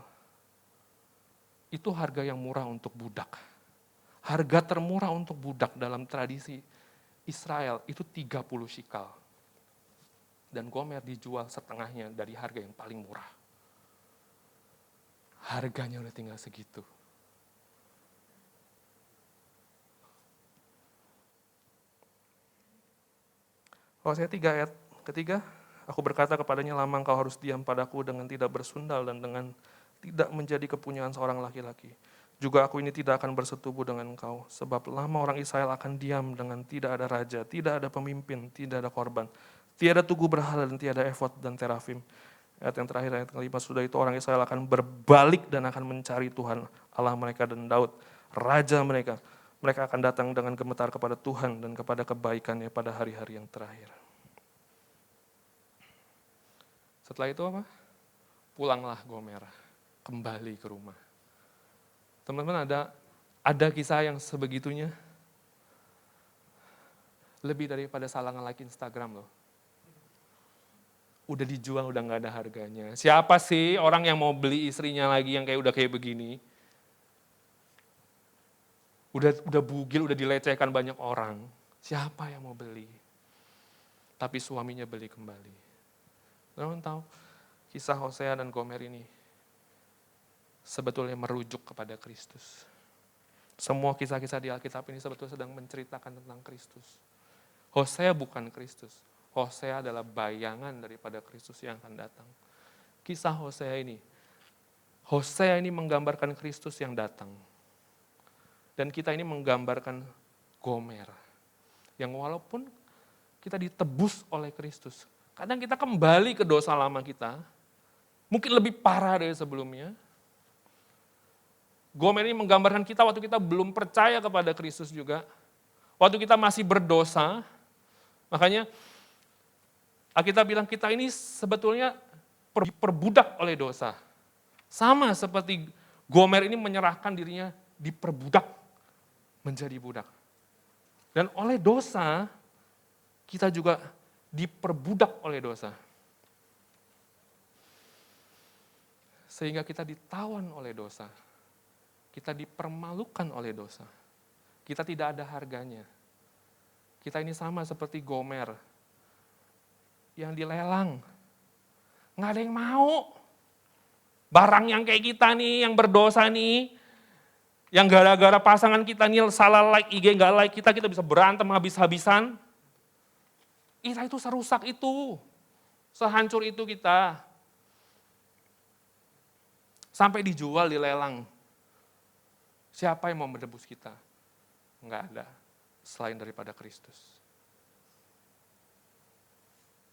itu harga yang murah untuk budak. Harga termurah untuk budak dalam tradisi Israel itu 30 sikal. Dan Gomer dijual setengahnya dari harga yang paling murah. Harganya udah tinggal segitu. Hosea 3 ayat ketiga, aku berkata kepadanya, lama engkau harus diam padaku dengan tidak bersundal dan dengan tidak menjadi kepunyaan seorang laki-laki. Juga aku ini tidak akan bersetubuh dengan engkau, sebab lama orang Israel akan diam dengan tidak ada raja, tidak ada pemimpin, tidak ada korban, tiada tugu berhala dan tiada efod dan terafim. Ayat yang terakhir, ayat kelima, sudah itu orang Israel akan berbalik dan akan mencari Tuhan Allah mereka dan Daud, raja mereka. Mereka akan datang dengan gemetar kepada Tuhan dan kepada kebaikannya pada hari-hari yang terakhir. Setelah itu apa? Pulanglah Gomer, kembali ke rumah. Teman-teman, ada kisah yang sebegitunya. Lebih daripada salah nge-like Instagram loh. Udah dijual, udah gak ada harganya. Siapa sih orang yang mau beli istrinya lagi yang udah kayak begini? Udah bugil, udah dilecehkan banyak orang. Siapa yang mau beli? Tapi suaminya beli kembali. Teman-teman tahu, kisah Hosea dan Gomer ini sebetulnya merujuk kepada Kristus. Semua kisah-kisah di Alkitab ini sebetulnya sedang menceritakan tentang Kristus. Hosea bukan Kristus. Hosea adalah bayangan daripada Kristus yang akan datang. Kisah Hosea ini menggambarkan Kristus yang datang. Dan kita ini menggambarkan Gomer. Yang walaupun kita ditebus oleh Kristus, kadang kita kembali ke dosa lama kita, mungkin lebih parah dari sebelumnya. Gomer ini menggambarkan kita waktu kita belum percaya kepada Kristus juga. Waktu kita masih berdosa, makanya Alkitab bilang kita ini sebetulnya diperbudak oleh dosa. Sama seperti Gomer ini menyerahkan dirinya diperbudak menjadi budak. Dan oleh dosa, kita juga diperbudak oleh dosa. Sehingga kita ditawan oleh dosa. Kita dipermalukan oleh dosa. Kita tidak ada harganya. Kita ini sama seperti Gomer yang dilelang. Nggak ada yang mau. Barang yang kayak kita nih, yang berdosa nih, yang gara-gara pasangan kita nih salah like IG, nggak like kita bisa berantem habis-habisan. Kita itu serusak itu, sehancur itu kita. Sampai dijual, dilelang. Siapa yang mau menebus kita? Enggak ada, selain daripada Kristus.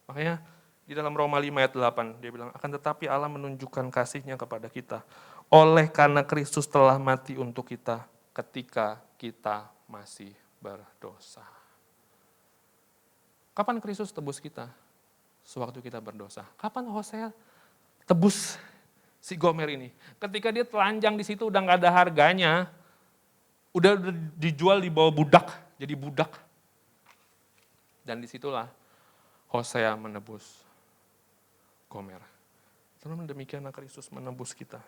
Makanya di dalam Roma 5 ayat 8, dia bilang, akan tetapi Allah menunjukkan kasih-Nya kepada kita, oleh karena Kristus telah mati untuk kita ketika kita masih berdosa. Kapan Kristus tebus kita? Sewaktu kita berdosa. Kapan Hosea tebus si Gomer ini? Ketika dia telanjang di situ udah gak ada harganya, udah dijual di bawah budak, jadi budak. Dan disitulah Hosea menebus Gomer. Teman-teman, demikianlah Kristus menebus kita.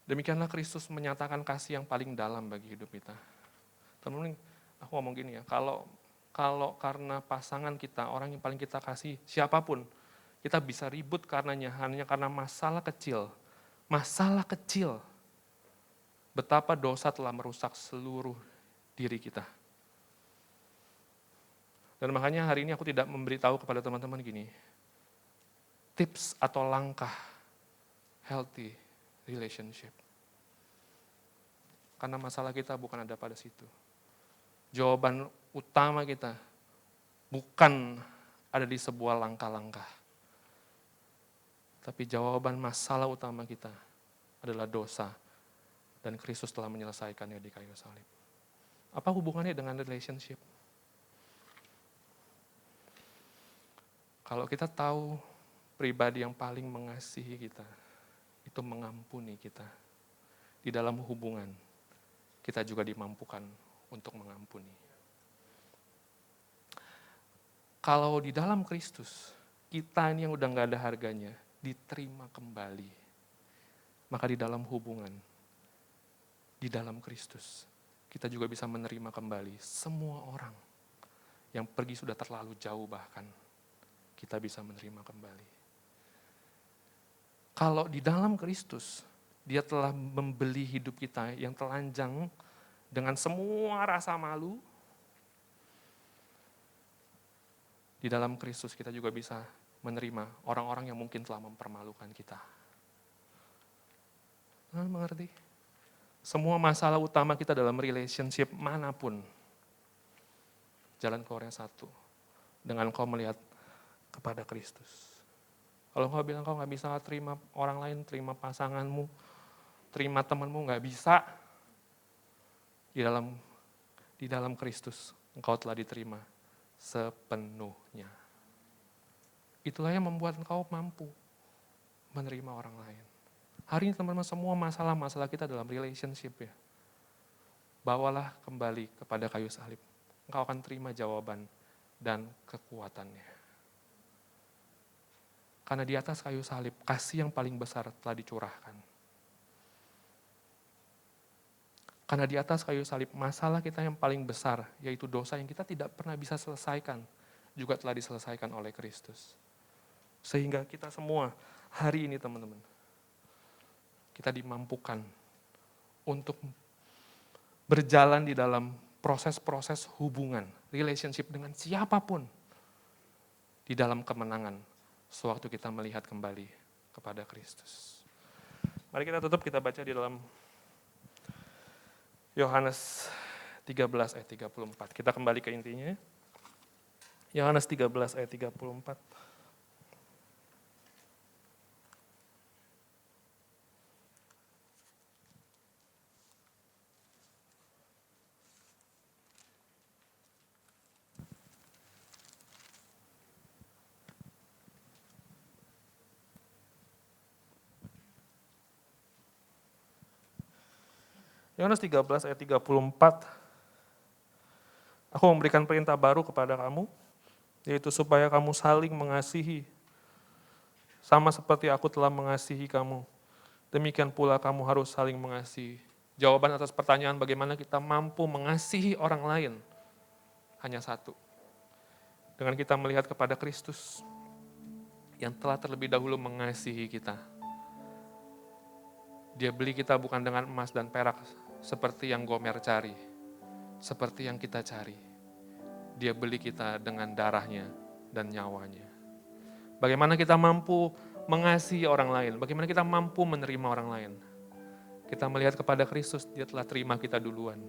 Demikianlah Kristus menyatakan kasih yang paling dalam bagi hidup kita. Teman-teman, aku ngomong gini ya, kalau karena pasangan kita, orang yang paling kita kasih, siapapun, kita bisa ribut karenanya, hanya karena masalah kecil. Masalah kecil. Betapa dosa telah merusak seluruh diri kita. Dan makanya hari ini aku tidak memberitahu kepada teman-teman gini, tips atau langkah healthy relationship. Karena masalah kita bukan ada pada situ. Jawaban utama kita bukan ada di sebuah langkah-langkah. Tapi jawaban masalah utama kita adalah dosa. Dan Kristus telah menyelesaikannya di kayu salib. Apa hubungannya dengan relationship? Kalau kita tahu pribadi yang paling mengasihi kita, itu mengampuni kita. Di dalam hubungan, kita juga dimampukan untuk mengampuni. Kalau di dalam Kristus, kita ini yang udah gak ada harganya, diterima kembali. Maka di dalam hubungan, di dalam Kristus, kita juga bisa menerima kembali semua orang yang pergi sudah terlalu jauh bahkan. Kita bisa menerima kembali. Kalau di dalam Kristus, Dia telah membeli hidup kita yang telanjang dengan semua rasa malu. Di dalam Kristus kita juga bisa menerima orang-orang yang mungkin telah mempermalukan kita. Mengerti? Semua masalah utama kita dalam relationship manapun, jalan keluarnya satu, dengan kau melihat kepada Kristus. Kalau kau bilang kau gak bisa terima orang lain, terima pasanganmu, terima temanmu, gak bisa. Di dalam Kristus, engkau telah diterima sepenuhnya. Itulah yang membuat engkau mampu menerima orang lain. Hari ini teman-teman, semua masalah-masalah kita dalam relationship ya, bawalah kembali kepada kayu salib. Engkau akan terima jawaban dan kekuatannya. Karena di atas kayu salib, kasih yang paling besar telah dicurahkan. Karena di atas kayu salib, masalah kita yang paling besar, yaitu dosa yang kita tidak pernah bisa selesaikan, juga telah diselesaikan oleh Kristus. Sehingga kita semua hari ini teman-teman, kita dimampukan untuk berjalan di dalam proses-proses hubungan, relationship dengan siapapun, di dalam kemenangan, sewaktu kita melihat kembali kepada Kristus. Mari kita tutup, kita baca di dalam Yohanes 13 ayat 34. Kita kembali ke intinya. Yohanes 13 ayat 34. Yohanes 13 ayat 34, aku memberikan perintah baru kepada kamu, yaitu supaya kamu saling mengasihi, sama seperti aku telah mengasihi kamu. Demikian pula kamu harus saling mengasihi. Jawaban atas pertanyaan bagaimana kita mampu mengasihi orang lain, hanya satu. Dengan kita melihat kepada Kristus, yang telah terlebih dahulu mengasihi kita. Dia beli kita bukan dengan emas dan perak, seperti yang Gomer cari, seperti yang kita cari. Dia beli kita dengan darahnya dan nyawanya. Bagaimana kita mampu mengasihi orang lain, bagaimana kita mampu menerima orang lain. Kita melihat kepada Kristus, Dia telah terima kita duluan,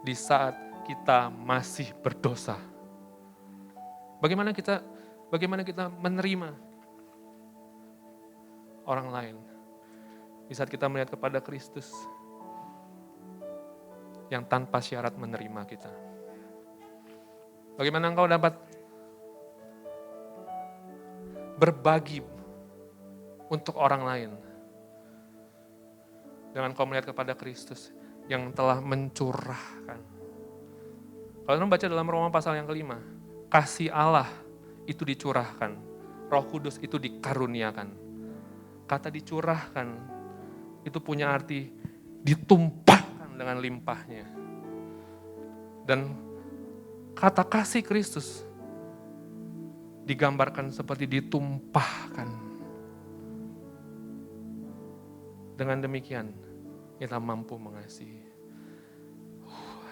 di saat kita masih berdosa. Bagaimana kita menerima orang lain, di saat kita melihat kepada Kristus, yang tanpa syarat menerima kita. Bagaimana engkau dapat berbagi untuk orang lain dengan kau melihat kepada Kristus yang telah mencurahkan. Kalau kita baca dalam Roma pasal yang kelima, kasih Allah itu dicurahkan, Roh Kudus itu dikaruniakan. Kata dicurahkan itu punya arti ditumpahkan dengan limpahnya. Dan kata kasih Kristus digambarkan seperti ditumpahkan. Dengan demikian, kita mampu mengasihi.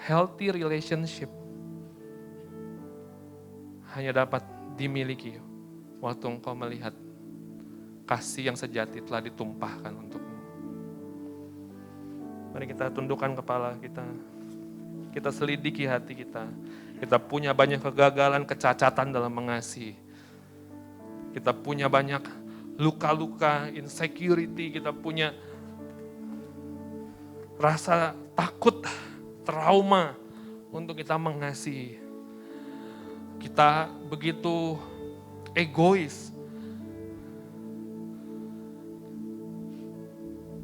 Healthy relationship hanya dapat dimiliki waktu engkau melihat kasih yang sejati telah ditumpahkan untukmu. Mari kita tundukkan kepala kita. Kita selidiki hati kita. Kita punya banyak kegagalan, kecacatan dalam mengasihi. Kita punya banyak luka-luka, insecurity, kita punya rasa takut, trauma untuk kita mengasihi. Kita begitu egois.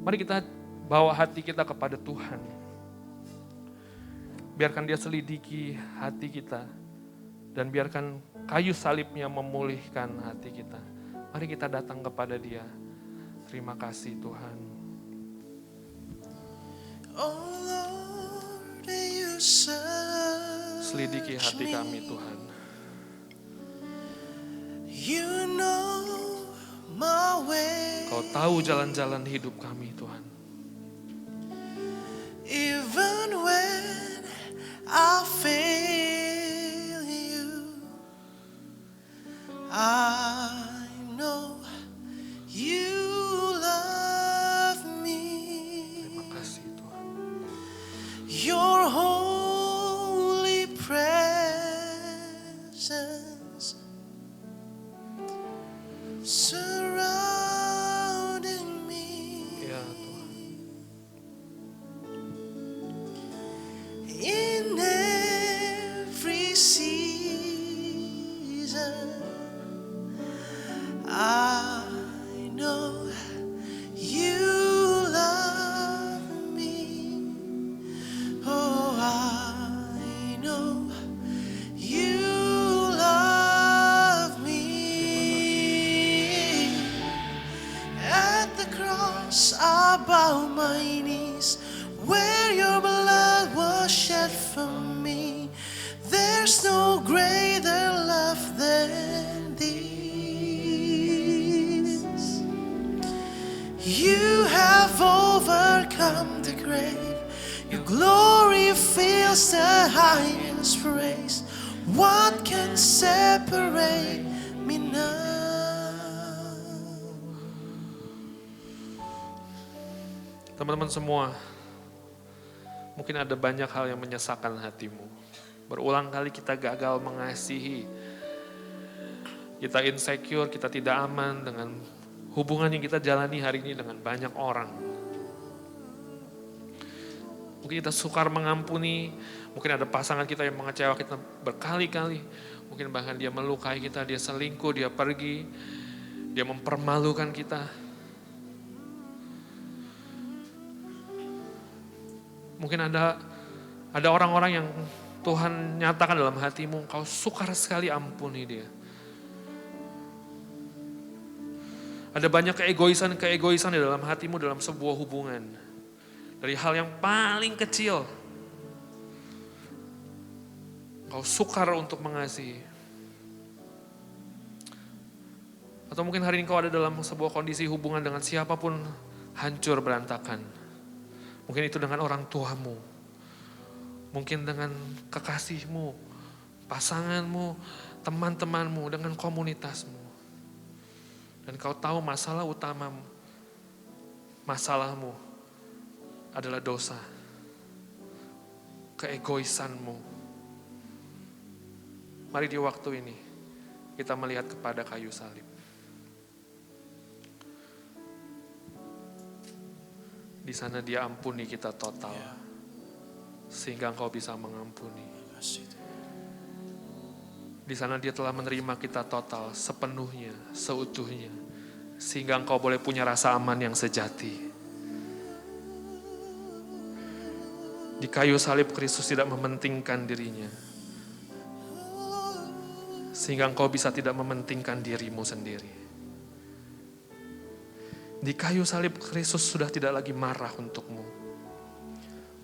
Mari kita bawa hati kita kepada Tuhan. Biarkan Dia selidiki hati kita. Dan biarkan kayu salibnya memulihkan hati kita. Mari kita datang kepada Dia. Terima kasih Tuhan. Oh Lord, you search Selidiki hati me. kami Tuhan. You know my way. Kau tahu jalan-jalan hidup kami Tuhan. Even when I fail you, I know you love me. Terima kasih Tuhan. Your holy presence surrounding me. Ya Tuhan. In every season, I know you love me. Oh, I know you love me. At the cross, I bow my knees where your blood was shed for me. There's no greater love than this. You have overcome the grave. Your glory fills the highest praise. What can separate me now? Teman-teman semua, mungkin ada banyak hal yang menyesakan hatimu. Berulang kali kita gagal mengasihi. Kita insecure, kita tidak aman dengan hubungan yang kita jalani hari ini dengan banyak orang. Mungkin kita sukar mengampuni, mungkin ada pasangan kita yang mengecewakan kita berkali-kali. Mungkin bahkan dia melukai kita, dia selingkuh, dia pergi, dia mempermalukan kita. Mungkin ada orang-orang yang Tuhan nyatakan dalam hatimu, kau sukar sekali ampuni dia. Ada banyak keegoisan di dalam hatimu dalam sebuah hubungan. Dari hal yang paling kecil, kau sukar untuk mengasihi. Atau mungkin hari ini kau ada dalam sebuah kondisi hubungan dengan siapapun hancur berantakan. Mungkin itu dengan orang tuamu. Mungkin dengan kekasihmu, pasanganmu, teman-temanmu, dengan komunitasmu. Dan kau tahu masalah utamamu, masalahmu adalah dosa, keegoisanmu. Mari di waktu ini kita melihat kepada kayu salib. Di sana Dia ampuni kita total. Sehingga Engkau bisa mengampuni. Di sana Dia telah menerima kita total, sepenuhnya, seutuhnya. Sehingga Engkau boleh punya rasa aman yang sejati. Di kayu salib Kristus tidak mementingkan dirinya. Sehingga Engkau bisa tidak mementingkan dirimu sendiri. Di kayu salib Kristus sudah tidak lagi marah untukmu.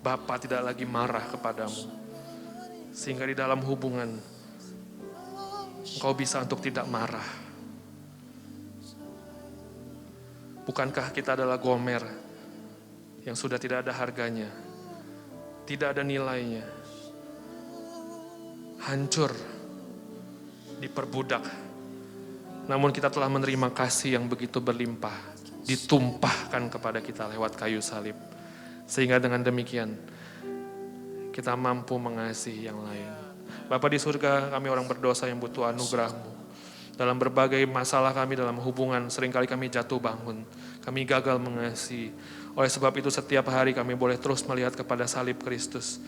Bapa tidak lagi marah kepadamu. Sehingga di dalam hubungan, engkau bisa untuk tidak marah. Bukankah kita adalah Gomer yang sudah tidak ada harganya, tidak ada nilainya, hancur, diperbudak. Namun kita telah menerima kasih yang begitu berlimpah, ditumpahkan kepada kita lewat kayu salib. Sehingga dengan demikian, kita mampu mengasihi yang lain. Bapa di surga, kami orang berdosa yang butuh anugerah-Mu. Dalam berbagai masalah kami dalam hubungan, seringkali kami jatuh bangun. Kami gagal mengasihi. Oleh sebab itu setiap hari kami boleh terus melihat kepada salib Kristus.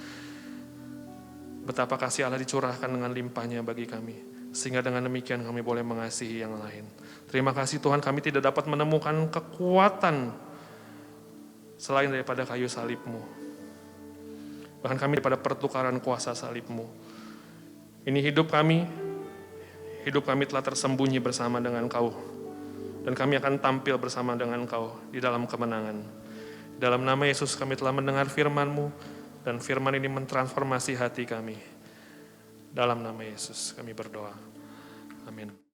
Betapa kasih Allah dicurahkan dengan limpahnya bagi kami. Sehingga dengan demikian kami boleh mengasihi yang lain. Terima kasih Tuhan, kami tidak dapat menemukan kekuatan selain daripada kayu salib-Mu. Bahkan kami daripada pertukaran kuasa salib-Mu. Ini hidup kami telah tersembunyi bersama dengan Kau. Dan kami akan tampil bersama dengan Kau di dalam kemenangan. Dalam nama Yesus kami telah mendengar firman-Mu, dan firman ini mentransformasi hati kami. Dalam nama Yesus kami berdoa. Amin.